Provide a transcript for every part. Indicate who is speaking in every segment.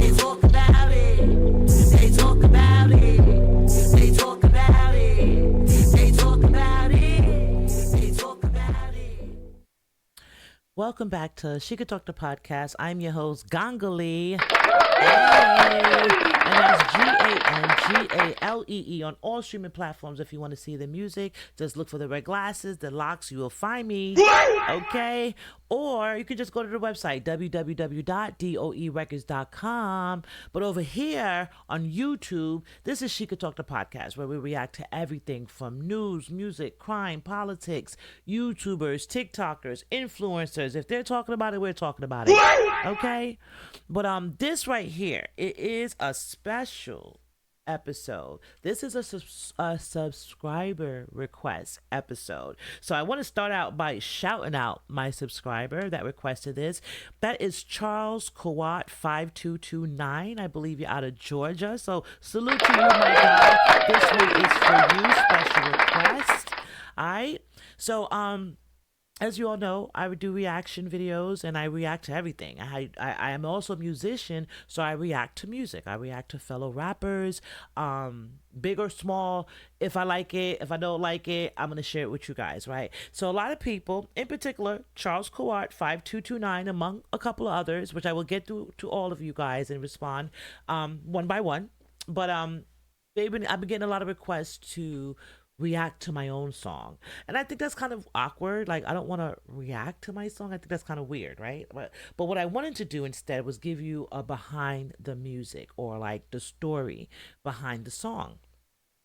Speaker 1: They talk about it. They talk about it. They talk about it. They talk about it. They talk about it.
Speaker 2: Welcome back to She Could Talk the Podcast. I'm your host, Gangalee. Hey! And that's Gangalee on all streaming platforms. If you want to see the music, just look for the red glasses, the locks, you will find me. Okay? Or you can just go to the website, www.doerecords.com. But over here on YouTube, this is She Could Talk the Podcast, where we react to everything from news, music, crime, politics, YouTubers, TikTokers, influencers. If they're talking about it, we're talking about it. Okay? But this right here, it is a special episode. This is a subscriber request episode. So I want to start out by shouting out my subscriber that requested this. That is Charles Kawat 5229. I believe you're out of Georgia. So salute to you, my guy. This one is for you. Special request. All right. So as you all know, I would do reaction videos and I react to everything. I am also a musician, so I react to music. I react to fellow rappers, big or small. If I like it, if I don't like it, I'm going to share it with you guys, right? So a lot of people, in particular, Charles Kawart 5229, among a couple of others, which I will get to all of you guys and respond one by one. But I've been getting a lot of requests to react to my own song, and I think that's kind of awkward. Like, I don't want to react to my song. I think that's kind of weird, right? But what I wanted to do instead was give you a behind the music, or like the story behind the song.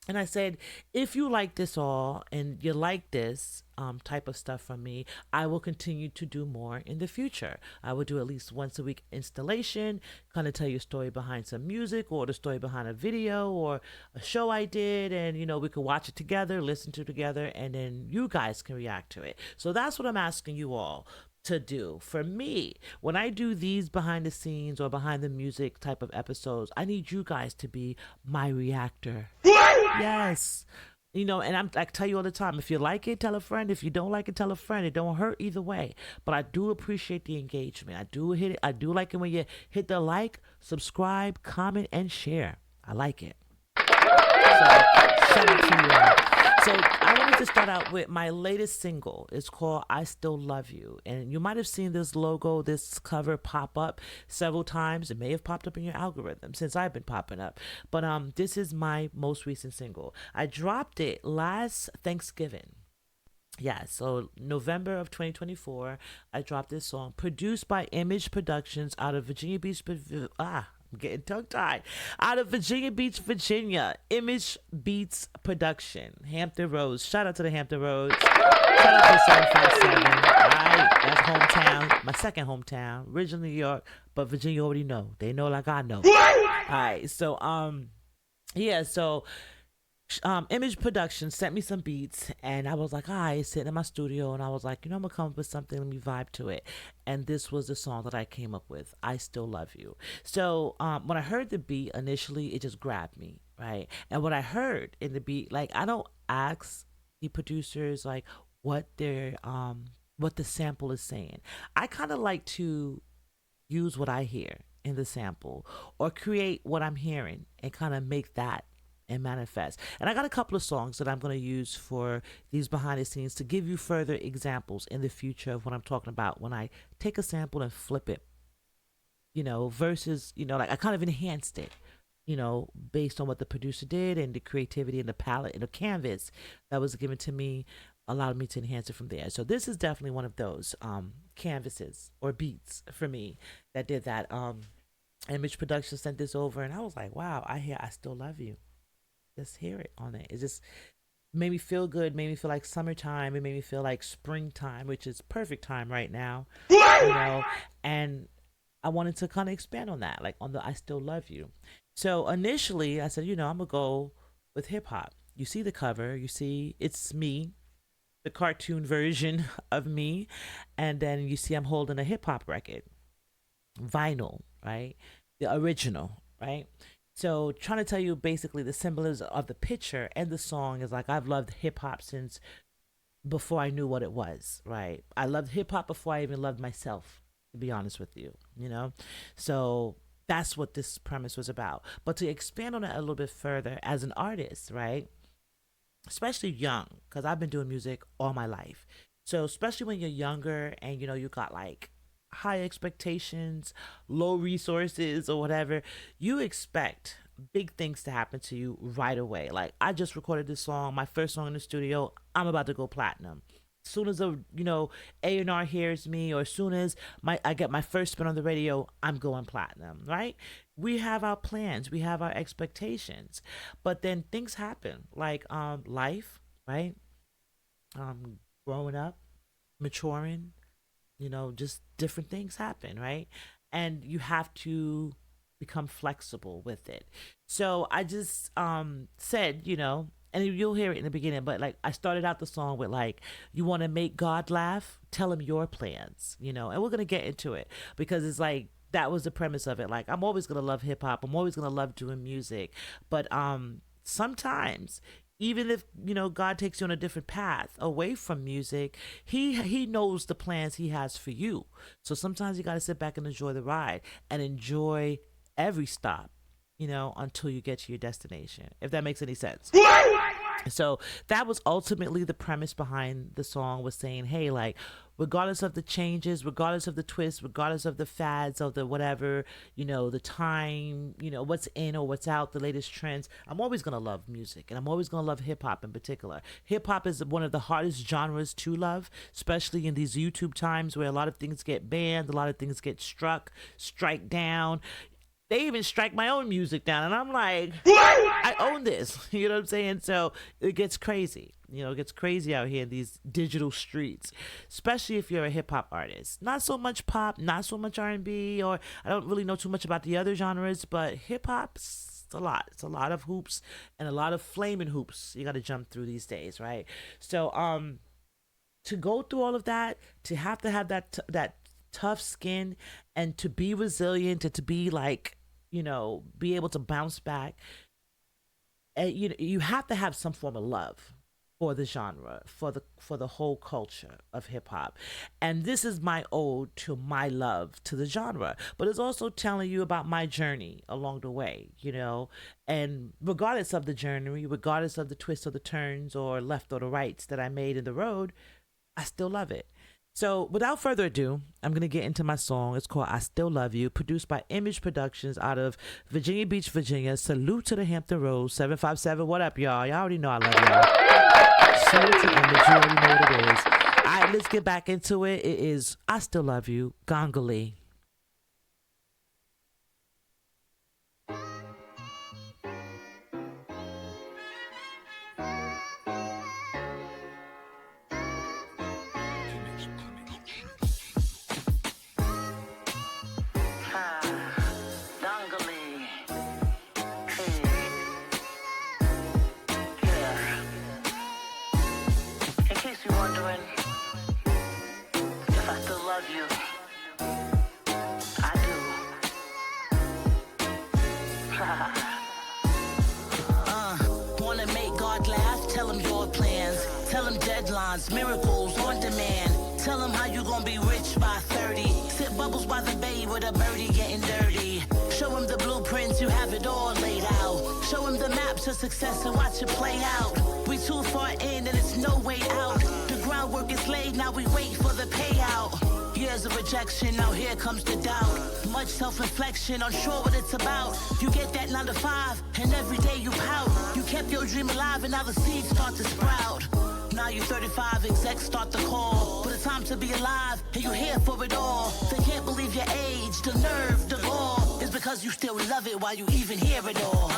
Speaker 2: And I said, if you like this all and you like this type of stuff from me, I will continue to do more in the future. I will do at least once a week installation, kind of tell you a story behind some music, or the story behind a video or a show I did. And, we could watch it together, listen to it together, and then you guys can react to it. So that's what I'm asking you all to do. For me, when I do these behind the scenes or behind the music type of episodes, I need you guys to be my reactor. Yes. And I tell you all the time, if you like it, tell a friend. If you don't like it, tell a friend. It don't hurt either way. But I do appreciate the engagement. I do like it when you hit the like, subscribe, comment, and share. I like it. So shout out to you all. So I wanted to start out with my latest single. It's called I Still Love You. And you might have seen this logo, this cover pop up several times. It may have popped up in your algorithm since I've been popping up. But this is my most recent single. I dropped it last Thanksgiving. Yeah, so November of 2024, I dropped this song, produced by Image Productions out of Virginia Beach. I'm getting tongue-tied. Out of Virginia Beach, Virginia. Image Beats Production. Hampton Roads. Shout out to the Hampton Roads. Shout out to 757. Alright, that's hometown. My second hometown. Originally New York, but Virginia already know. They know like I know. Alright, so Image Production sent me some beats, and I was like, sitting in my studio, and I was like, I'm gonna come up with something, let me vibe to it. And this was the song that I came up with, I Still Love You. So when I heard the beat initially, it just grabbed me, right? And what I heard in the beat, like, I don't ask the producers like what the sample is saying. I kind of like to use what I hear in the sample, or create what I'm hearing and kind of make that and manifest. And I got a couple of songs that I'm going to use for these behind the scenes to give you further examples in the future of what I'm talking about when I take a sample and flip it, versus, like I kind of enhanced it, based on what the producer did and the creativity and the palette and the canvas that was given to me allowed me to enhance it from there. So this is definitely one of those canvases or beats for me that did that. Image Production sent this over, and I was like, wow, I Still Love You. Just hear it on it. It just made me feel good, made me feel like summertime. It made me feel like springtime, which is perfect time right now. And I wanted to kind of expand on that, like on the I Still Love You. So initially I said, I'm gonna go with hip hop. You see the cover, you see it's me, the cartoon version of me, and then you see I'm holding a hip hop record, vinyl, right? The original, right? So trying to tell you basically the symbolism of the picture and the song is like, I've loved hip hop since before I knew what it was, right? I loved hip hop before I even loved myself, to be honest with you, So That's what this premise was about. But to expand on it a little bit further, as an artist, right? Especially young, because I've been doing music all my life. So especially when you're younger and you got like high expectations, low resources or whatever, you expect big things to happen to you right away. Like I just recorded this song, my first song in the studio, I'm about to go platinum. Soon as A&R hears me, or as soon as I get my first spin on the radio, I'm going platinum, right? We have our plans, we have our expectations, but then things happen, like life, right? Growing up, maturing, just different things happen, right? And you have to become flexible with it. So I just said, and you'll hear it in the beginning, but like I started out the song with like, you want to make God laugh? Tell him your plans, and we're going to get into it because it's like, that was the premise of it. Like, I'm always going to love hip hop. I'm always going to love doing music. But sometimes, even if, God takes you on a different path away from music, he knows the plans he has for you. So sometimes you got to sit back and enjoy the ride and enjoy every stop, until you get to your destination, if that makes any sense. So that was ultimately the premise behind the song, was saying, hey, like, regardless of the changes, regardless of the twists, regardless of the fads, of the whatever, the time, what's in or what's out, the latest trends, I'm always going to love music, and I'm always going to love hip hop in particular. Hip hop is one of the hardest genres to love, especially in these YouTube times where a lot of things get banned, a lot of things get strike down. They even strike my own music down, and I'm like, I own this. You know what I'm saying? So it gets crazy. It gets crazy out here in these digital streets, especially if you're a hip hop artist. Not so much pop, not so much R&B, or I don't really know too much about the other genres, but hip hop's a lot. It's a lot of hoops and a lot of flaming hoops you got to jump through these days, right? So to go through all of that, to have that tough skin, and to be resilient, and to be like, be able to bounce back. And you have to have some form of love for the genre, for the whole culture of hip hop. And this is my ode to my love to the genre, but it's also telling you about my journey along the way, and regardless of the journey, regardless of the twists or the turns or left or the rights that I made in the road, I still love it. So without further ado, I'm going to get into my song. It's called I Still Love You, produced by Image Productions out of Virginia Beach, Virginia. Salute to the Hampton Roads, 757. What up, y'all? Y'all already know I love y'all. Salute to Image. You already know what it is. All right, let's get back into it. It is I Still Love You, Gangalee.
Speaker 1: Wanna make God laugh? Tell him your plans. Tell him deadlines, miracles on demand. Tell him how you gonna be rich by 30. Sip bubbles by the bay with a birdie getting dirty. Show him the blueprints, you have it all laid out. Show him the map to success and watch it play out. We too far in and it's no way out. The groundwork is laid, now we wait for the payout. Years of rejection, now here comes the doubt. Much self-reflection, unsure what it's about. You get that 9 to 5, and every day you pout. You kept your dream alive, and now the seeds start to sprout. Now you're 35, execs start to call. But it's time to be alive, and you're here for it all. They can't believe your age, the nerve, the gall. It's because you still love it while you even hear it all.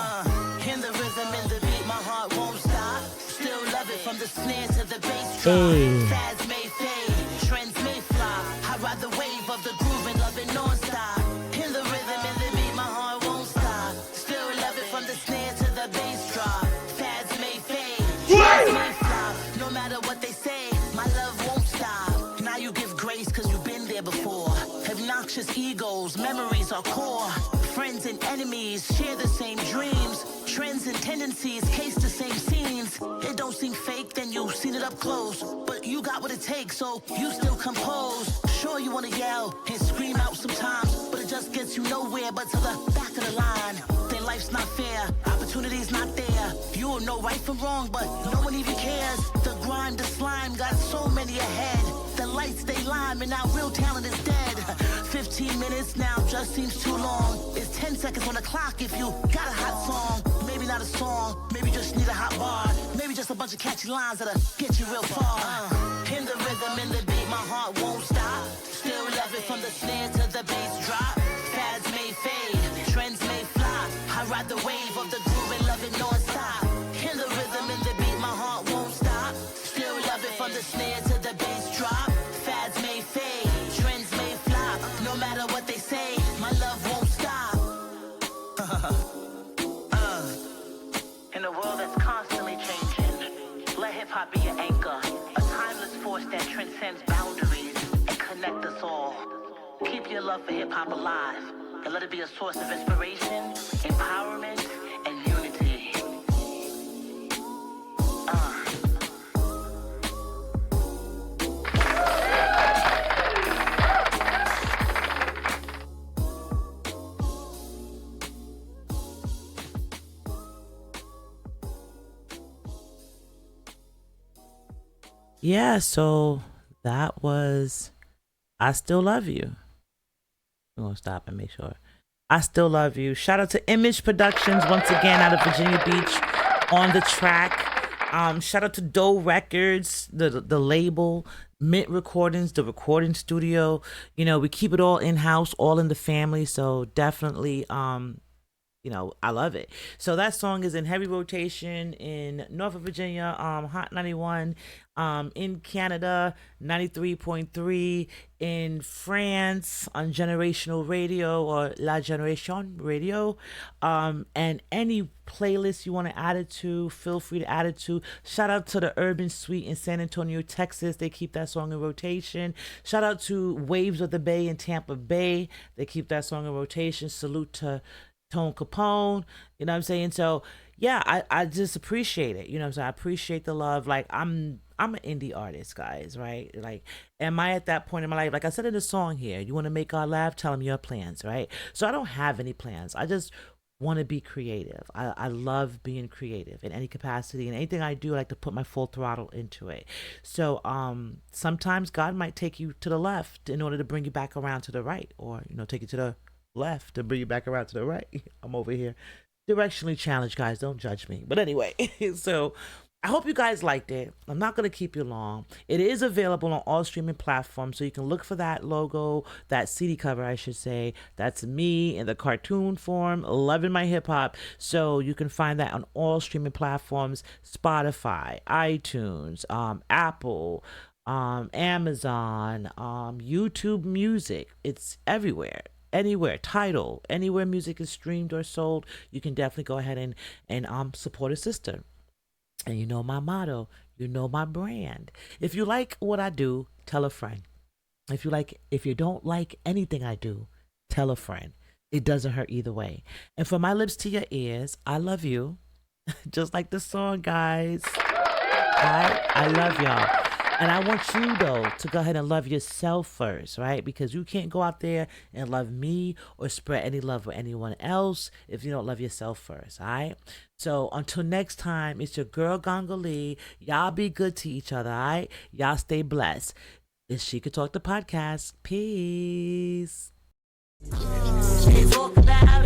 Speaker 1: In the rhythm, in the beat, my heart won't stop. Still love it from the snare to the bass drop. Fads may fade, trends may flop. I ride the wave of the groove and love it non-stop. In the rhythm, in the beat, my heart won't stop. Still love it from the snare to the bass drop. Fads may fade, trends may flop. No matter what they say, my love won't stop. Now you give grace cause you've been there before. Obnoxious egos, memories are core. Friends Friends and enemies share the same dreams. Trends and tendencies case the same scenes. It don't seem fake, then you've seen it up close. But you got what it takes, so you still compose. Sure, you wanna yell and scream out sometimes, but it just gets you nowhere but to the back of the line. Then life's not fair, opportunity's not there. You will know right from wrong, but no one even cares. The grind, the slime, got so many ahead. The lights, they lime, and now real talent is dead. 15 minutes now just seems too long. It's 10 seconds on the clock if you got a hot song. Maybe not a song, maybe just need a hot bar. Maybe just a bunch of catchy lines that'll get you real far. In the rhythm, in the beat, my heart won't stop. Still love it from the snare to the bass drop. Fads may fade, trends may fly. I ride the wave of the groove and love it non-stop. In the rhythm, in the beat, my heart won't stop. Still love it from the snare to the bass drop. Fads may fade, trends may fly. No matter what they say, my love won't stop. In a world that's constantly changing, let hip-hop be your anchor. A timeless force that transcends boundaries and connect us all. Keep your love for hip-hop alive and let it be a source of inspiration, empowerment, and unity.
Speaker 2: Yeah, so that was I Still Love You. I'm going to stop and make sure. I Still Love You. Shout out to Image Productions, once again, out of Virginia Beach on the track. Shout out to Doe Records, the label, Mint Recordings, the recording studio. You know, we keep it all in-house, all in the family. So definitely, you know, I love it. So that song is in heavy rotation in Norfolk, Virginia, Hot 91, in Canada, 93.3, in France on Generational Radio or La Generation Radio. And any playlist you want to add it to, feel free to add it to. Shout out to the Urban Suite in San Antonio, Texas. They keep that song in rotation. Shout out to Waves of the Bay in Tampa Bay. They keep that song in rotation. Salute to Tone Capone, you know what I'm saying? So yeah, I just appreciate it. You know what I'm saying? I appreciate the love. Like I'm an indie artist, guys, right? Like, am I at that point in my life? Like I said in the song here, you want to make God laugh, tell them your plans, right? So I don't have any plans. I just want to be creative. I love being creative in any capacity, and anything I do, I like to put my full throttle into it. So sometimes God might take you to the left in order to bring you back around to the right, or, you know, take you to the left to bring you back around to the right. I'm over here directionally challenged, guys, don't judge me. But anyway, so I hope you guys liked it. I'm not going to keep you long. It is available on all streaming platforms, so you can look for that logo, that CD cover, I should say. That's me in the cartoon form, loving my hip hop. So you can find that on all streaming platforms: Spotify, iTunes, Apple, Amazon, YouTube Music. It's everywhere. Anywhere, Tidal, anywhere music is streamed or sold, you can definitely go ahead and support a sister. And you know my motto, you know my brand. If you like what I do, tell a friend. If you don't like anything I do, tell a friend. It doesn't hurt either way. And from my lips to your ears, I love you. Just like the song, guys. I love y'all. And I want you, though, to go ahead and love yourself first, right? Because you can't go out there and love me or spread any love with anyone else if you don't love yourself first, all right? So until next time, it's your girl Gangalee. Y'all be good to each other, all right? Y'all stay blessed. It's She Could Talk the Podcast. Peace.
Speaker 1: They talk about